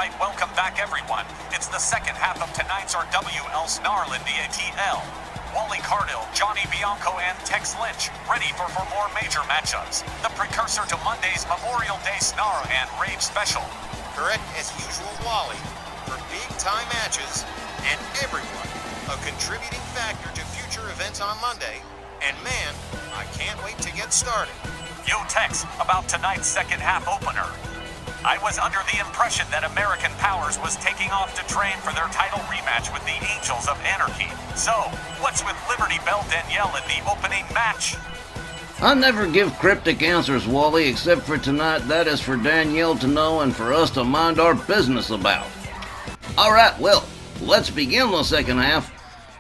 Alright, welcome back everyone. It's the second half of tonight's RWL Snarl in the ATL. Wally Cardell, Johnny Bianco, and Tex Lynch, ready for more major matchups. The precursor to Monday's Memorial Day Snarl and Rage Special. Correct as usual, Wally, for big-time matches, and everyone a contributing factor to future events on Monday. And man, I can't wait to get started. Yo, Tex, about tonight's second half opener. I was under the impression that American Powers was taking off to train for their title rematch with the Angels of Anarchy. So, what's with Liberty Bell Danielle in the opening match? I never give cryptic answers, Wally, except for tonight. That is for Danielle to know and for us to mind our business about. Alright, well, let's begin the second half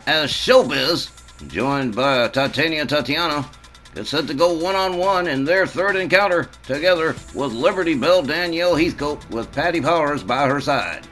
as Showbiz, joined by Titania Tatiana, gets set to go one-on-one in their third encounter together with Liberty Bell Danielle Heathcote with Patti Powers by her side.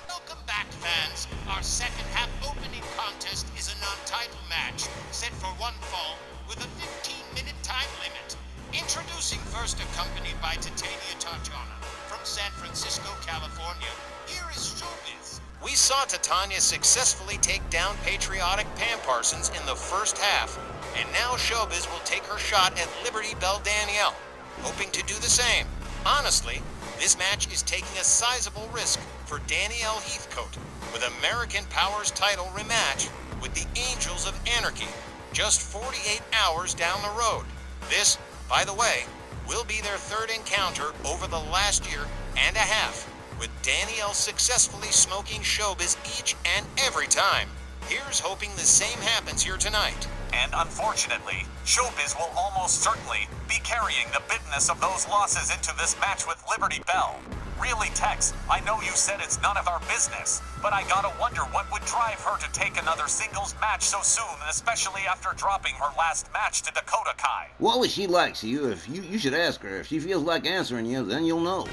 Welcome back, fans. Our second half opening contest is a non-title match set for one fall with a 15-minute time limit. Introducing first, accompanied by Titania Tatiana from San Francisco, California, here is Showbiz. We saw Titania successfully take down patriotic Pam Parsons in the first half, and now Showbiz will take her shot at Liberty Bell Danielle, hoping to do the same. Honestly, this match is taking a sizable risk for Danielle Heathcote with American Powers title rematch with the Angels of Anarchy just 48 hours down the road. This, by the way, will be their third encounter over the last year and a half, with Danielle successfully smoking Showbiz each and every time. Here's hoping the same happens here tonight. And unfortunately, Showbiz will almost certainly be carrying the bitterness of those losses into this match with Liberty Bell. Really, Tex, I know you said it's none of our business, but I gotta wonder what would drive her to take another singles match so soon, especially after dropping her last match to Dakota Kai. Wally, she likes you. If you should ask her. If she feels like answering you, then you'll know.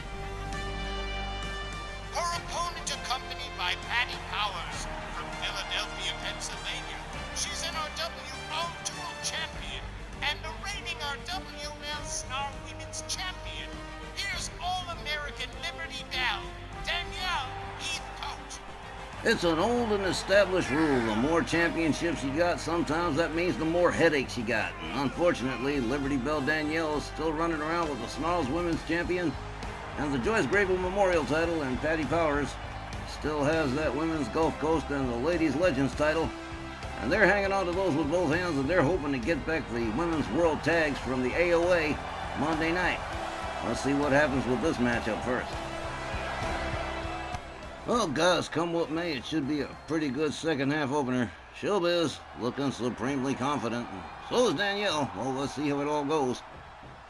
Her opponent, accompanied by Patti Powers from Philadelphia, Pennsylvania. She's an RWO Dual Champion and the reigning RWL Snarl Women's Champion. Here's All-American Liberty Bell, Danielle Heathcote. It's an old and established rule. The more championships you got, sometimes that means the more headaches you got. And unfortunately, Liberty Bell Danielle is still running around with the Snarls Women's Champion and the Joyce Grable Memorial title, and Patti Powers still has that Women's Gulf Coast and the Ladies Legends title. And they're hanging on to those with both hands, and they're hoping to get back the Women's World Tags from the AOA Monday night. Let's see what happens with this matchup first. Well, guys, come what may, it should be a pretty good second half opener. Showbiz looking supremely confident, and so is Danielle. Well, let's see how it all goes.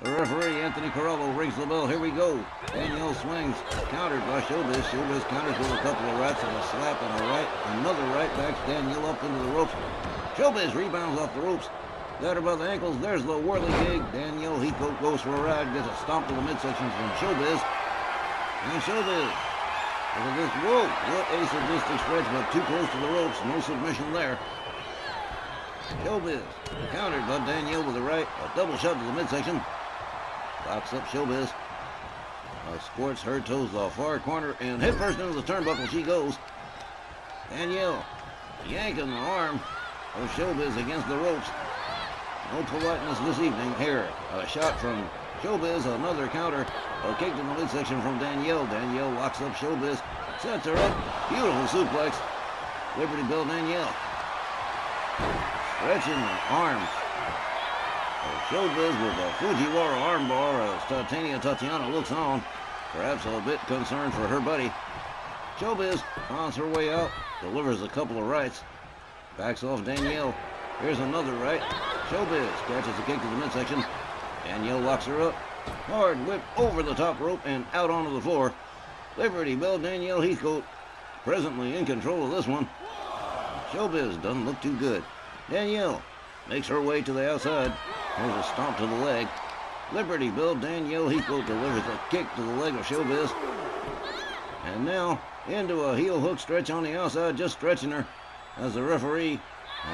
The referee, Anthony Carallo, rings the bell. Here we go. Danielle swings, countered by Showbiz. Showbiz counters with a couple of rights and a slap and a right. Another right backs Danielle up into the ropes. Showbiz rebounds off the ropes. Got her by the ankles. There's the whirly gig. Danielle Heathcote goes for a ride, gets a stomp to the midsection from Showbiz. And Showbiz. Look at this. Whoa, what a sadistic stretch, but too close to the ropes. No submission there. Showbiz countered by Danielle with a right. A double shot to the midsection. Locks up Showbiz. Squirts her toes to the far corner, and head first into the turnbuckle she goes. Danielle yanking the arm of Showbiz against the ropes. No politeness this evening. Here, a shot from Showbiz, another counter, a kick to the midsection from Danielle. Danielle locks up Showbiz, sets her up. Beautiful suplex. Liberty Bell Danielle. Stretching the arms. Showbiz with a Fujiwara armbar as Titania Tatiana looks on, perhaps a bit concerned for her buddy. Showbiz finds her way out, delivers a couple of rights, backs off Danielle. Here's another right. Showbiz catches a kick to the midsection. Danielle locks her up. Hard whip over the top rope and out onto the floor. Liberty Bell Danielle Heathcote presently in control of this one. Showbiz doesn't look too good. Danielle makes her way to the outside. There's a stomp to the leg. Liberty Bell Danielle Heathcote delivers a kick to the leg of Showbiz. And now into a heel hook stretch on the outside, just stretching her. as the referee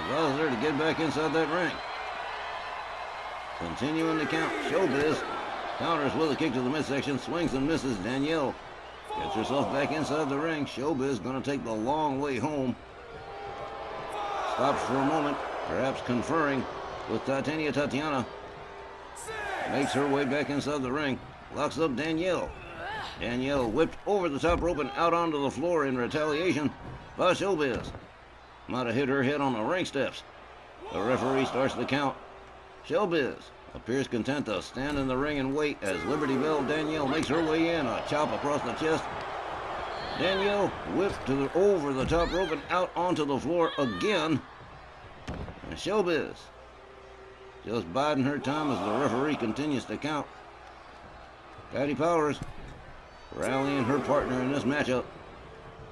allows her to get back inside that ring. Continuing the count, Showbiz counters with a kick to the midsection, swings and misses. Danielle gets herself back inside the ring. Showbiz gonna take the long way home. Stops for a moment, perhaps conferring with Titania Tatiana. Makes her way back inside the ring. Locks up Danielle. Danielle whipped over the top rope and out onto the floor in retaliation by Showbiz. Might have hit her head on the ring steps. The referee starts the count. Showbiz appears content to stand in the ring and wait as Liberty Bell Danielle makes her way in. A chop across the chest. Danielle whipped over the top rope and out onto the floor again. And Showbiz just biding her time as the referee continues to count. Patti Powers rallying her partner in this matchup.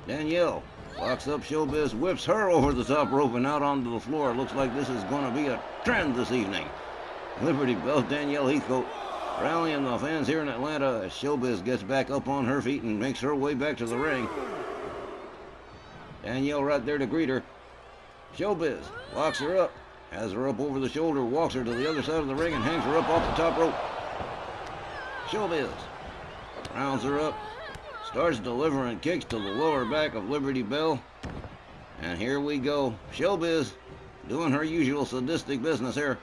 Danielle locks up Showbiz, whips her over the top rope and out onto the floor. Looks like this is going to be a trend this evening. Liberty Bell Danielle Heathcote rallying the fans here in Atlanta as Showbiz gets back up on her feet and makes her way back to the ring. Danielle right there to greet her. Showbiz locks her up, has her up over the shoulder, walks her to the other side of the ring and hangs her up off the top rope. Showbiz rounds her up, starts delivering kicks to the lower back of Liberty Bell. And here we go. Showbiz doing her usual sadistic business here.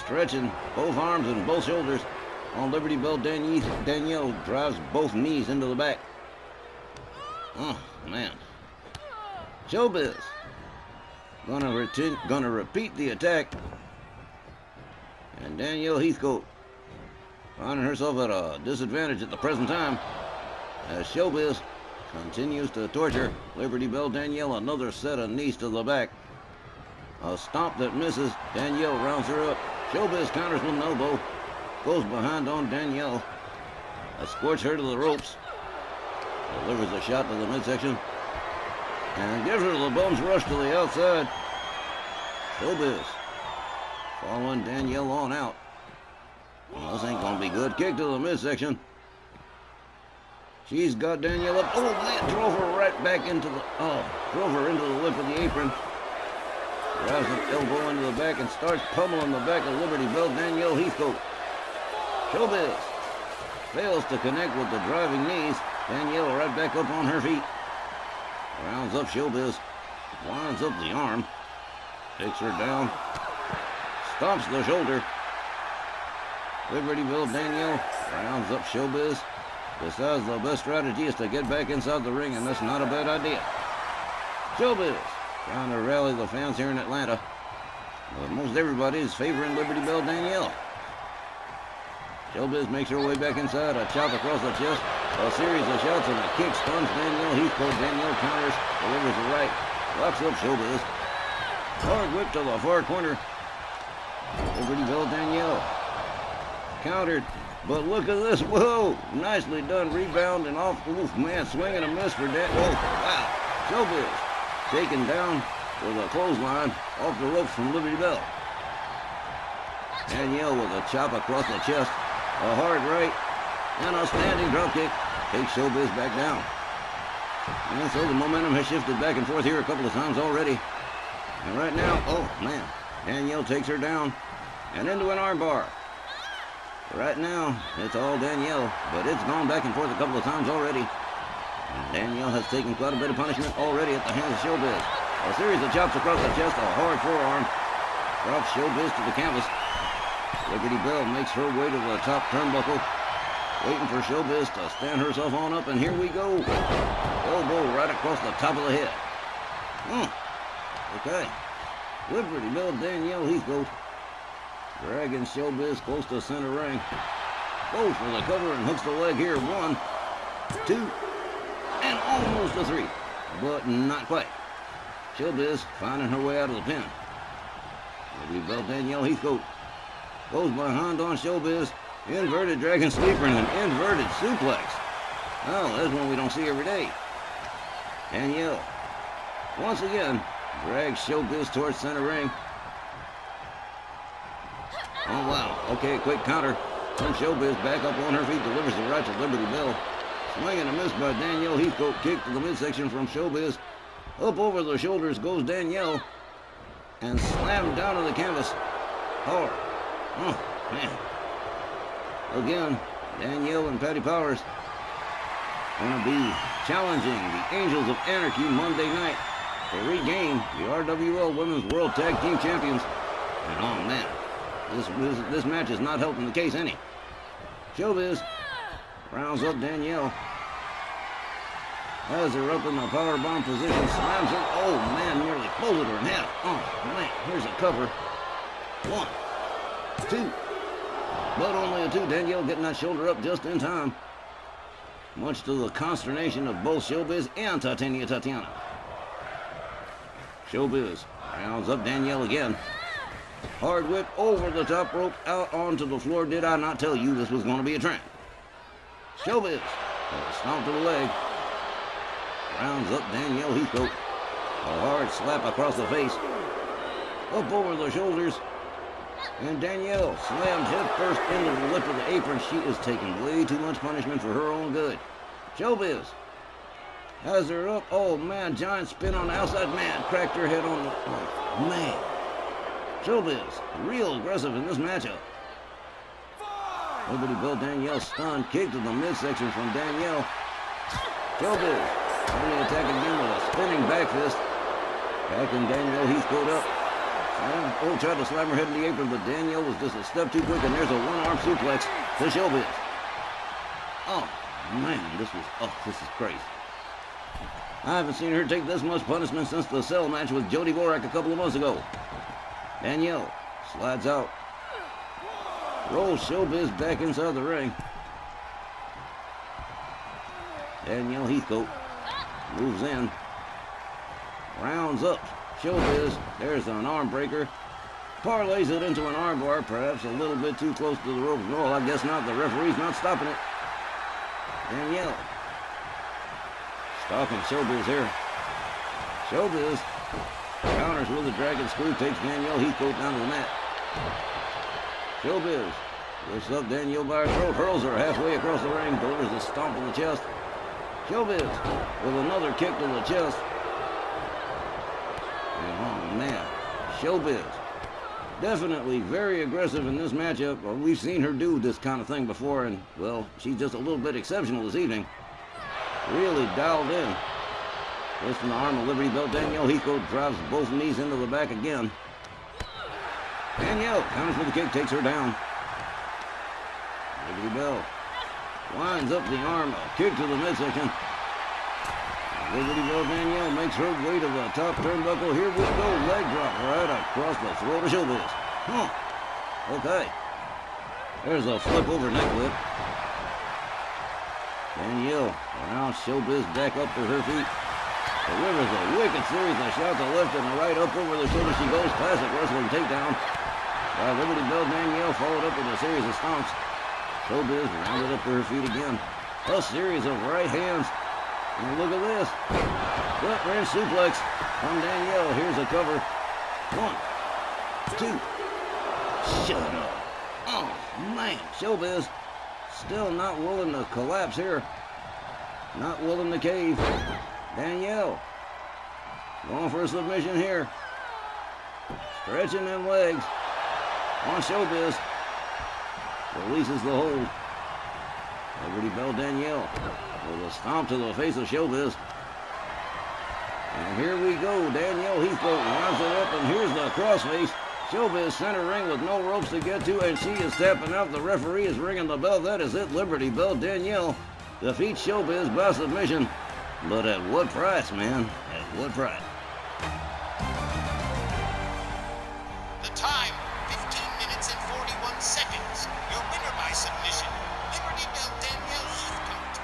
Stretching both arms and both shoulders on Liberty Bell. Danielle drives both knees into the back. Oh, man. Showbiz gonna repeat the attack. And Danielle Heathcote finding herself at a disadvantage at the present time as Showbiz continues to torture Liberty Bell Danielle. Another set of knees to the back. A stomp that misses. Danielle rounds her up. Showbiz counters with an elbow. Goes behind on Danielle. Escorts her to the ropes. Delivers a shot to the midsection. And gives her the bum's rush to the outside. Showbiz following Danielle on out. Well, this ain't gonna be good. Kick to the midsection. She's got Danielle up. Oh, man, drove her right back into the... drove her into the lip of the apron. Drives an elbow into the back and starts pummeling the back of Liberty Bell Danielle Heathcote. Showbiz fails to connect with the driving knees. Danielle right back up on her feet. Rounds up Showbiz. Winds up the arm. Takes her down. Stomps the shoulder. Liberty Bell Danielle rounds up Showbiz. Decides the best strategy is to get back inside the ring, and that's not a bad idea. Showbiz trying to rally the fans here in Atlanta, but most everybody is favoring Liberty Bell Danielle. Showbiz makes her way back inside. A chop across the chest. A series of shots and a kick stuns Danielle Heathcote. Danielle counters, delivers the right, locks up Showbiz. Hard whip to the far corner. Liberty Bell Danielle countered, but look at this. Whoa, nicely done. Rebound and off. Oof, man, swing and a miss for Dan. Whoa, wow. Showbiz taken down with a clothesline off the ropes from Liberty Bell. Danielle with a chop across the chest, a hard right, and a standing dropkick takes Showbiz back down. And so the momentum has shifted back and forth here a couple of times already. And right now, oh man, Danielle takes her down and into an armbar. Right now, it's all Danielle, but it's gone back and forth a couple of times already. Danielle has taken quite a bit of punishment already at the hands of Showbiz. A series of chops across the chest, a hard forearm. Drops Showbiz to the canvas. Liberty Bell makes her way to the top turnbuckle. Waiting for Showbiz to stand herself on up, and here we go. Elbow right across the top of the head. Okay. Liberty Bell Danielle Heathcote dragging Showbiz close to center ring. Goes for the cover and hooks the leg here. 1, 2, and almost a 3, but not quite. Showbiz finding her way out of the pin. Liberty Bell Danielle Heathcote goes behind on Showbiz. Inverted dragon sleeper and an inverted suplex. Oh, that's one we don't see every day. Danielle once again drags Showbiz towards center ring. Oh, wow. Okay, quick counter from Showbiz. Back up on her feet. Delivers the right to Liberty Bell. Swing and a miss by Danielle Heathcote. Kick to the midsection from Showbiz. Up over the shoulders goes Danielle. And slammed down to the canvas. Hard. Oh, man. Again, Danielle and Patti Powers going to be challenging the Angels of Anarchy Monday night to regain the RWL Women's World Tag Team Champions. And oh man, this match is not helping the case any. Showbiz rounds up Danielle. Has her up in the powerbomb position, slams her. Oh man, nearly folded her in half. Oh man, here's a cover. 1, 2. But only a 2. Danielle getting that shoulder up just in time. Much to the consternation of both Showbiz and Titania Tatiana. Showbiz rounds up Danielle again. Hard whip over the top rope, out onto the floor. Did I not tell you this was going to be a trend? Showbiz, a stomp to the leg. Rounds up Danielle Heathcote. A hard slap across the face. Up over the shoulders. And Danielle slammed head first into the lip of the apron. She is taking way too much punishment for her own good. Showbiz has her up. Oh man, giant spin on the outside. Man, cracked her head on the... Oh man. Showbiz, real aggressive in this matchup. Liberty Bell Danielle stunned. Kick to the midsection from Danielle. Showbiz trying to attack again with a spinning back fist. Backing Danielle Heathcote up. Oh, tried to slam her head in the apron, but Danielle was just a step too quick, and there's a one-arm suplex to Showbiz. Oh, man, this is crazy. I haven't seen her take this much punishment since the cell match with Jody Borak a couple of months ago. Danielle slides out. Rolls Showbiz back inside the ring. Danielle Heathcote moves in. Rounds up Showbiz. There's an arm breaker. Parlays it into an armbar, perhaps a little bit too close to the ropes. No, I guess not. The referee's not stopping it. Danielle stalking Showbiz here. Showbiz counters with a dragon screw, takes Danielle Heathcote down to the mat. Showbiz lifts up Danielle by her throat, hurls her halfway across the ring, delivers a stomp to the chest. Showbiz with another kick to the chest. And oh man, Showbiz definitely very aggressive in this matchup. Well, we've seen her do this kind of thing before, and well, she's just a little bit exceptional this evening. Really dialed in. Twisting the arm of Liberty Bell. Danielle Heathcote drives both knees into the back again. Danielle counters with a kick, takes her down. Liberty Bell winds up the arm, a kick to the midsection. Liberty Bell Danielle makes her way to the top turnbuckle. Here we go, leg drop right across the throat of Showbiz. Okay. There's a flip over neck whip. Danielle around Showbiz back up to her feet. Delivers a wicked series of shots to left and the right. Up over the shoulder she goes. Classic wrestling takedown. While Liberty Bell Danielle followed up with a series of stomps. Showbiz rounded up to her feet again. A series of right hands. And look at this. Gut wrench suplex from Danielle. Here's a cover. 1, 2. Shut up. Oh, man. Showbiz still not willing to collapse here. Not willing to cave. Danielle going for a submission here. Stretching them legs on Showbiz. Releases the hold. Liberty Bell Danielle with a stomp to the face of Showbiz. And here we go. Danielle Heathcote winds it up, and here's the crossface. Showbiz center ring with no ropes to get to, and she is tapping out. The referee is ringing the bell. That is it. Liberty Bell Danielle defeats Showbiz by submission. But at what price, man? At what price? The time, 15 minutes and 41 seconds. Your winner by submission, Liberty Bell Danielle Heathcote.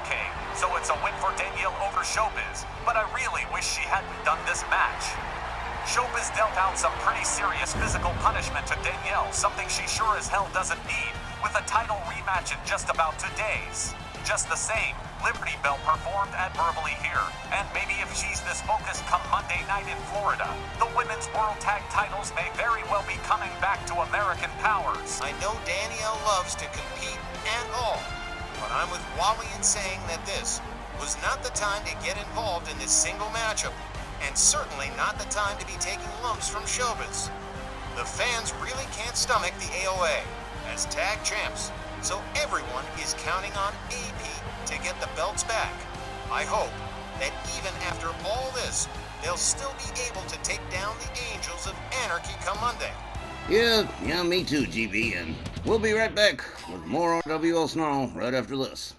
Okay, so it's a win for Danielle over Showbiz, but I really wish she hadn't done this match. Showbiz dealt out some pretty serious physical punishment to Danielle, something she sure as hell doesn't need, with a title rematch in just about 2 days. Just the same, Liberty Bell performed admirably here, and maybe if she's this focused come Monday night in Florida, the Women's World Tag Titles may very well be coming back to American powers. I know Danielle loves to compete and all, but I'm with Wally in saying that this was not the time to get involved in this single matchup, and certainly not the time to be taking lumps from Showbiz. The fans really can't stomach the AOA as tag champs, so everyone is counting on AP to get the belts back. I hope that even after all this, they'll still be able to take down the Angels of Anarchy come Monday. Yeah, me too, GB, and we'll be right back with more RWL Snarl right after this.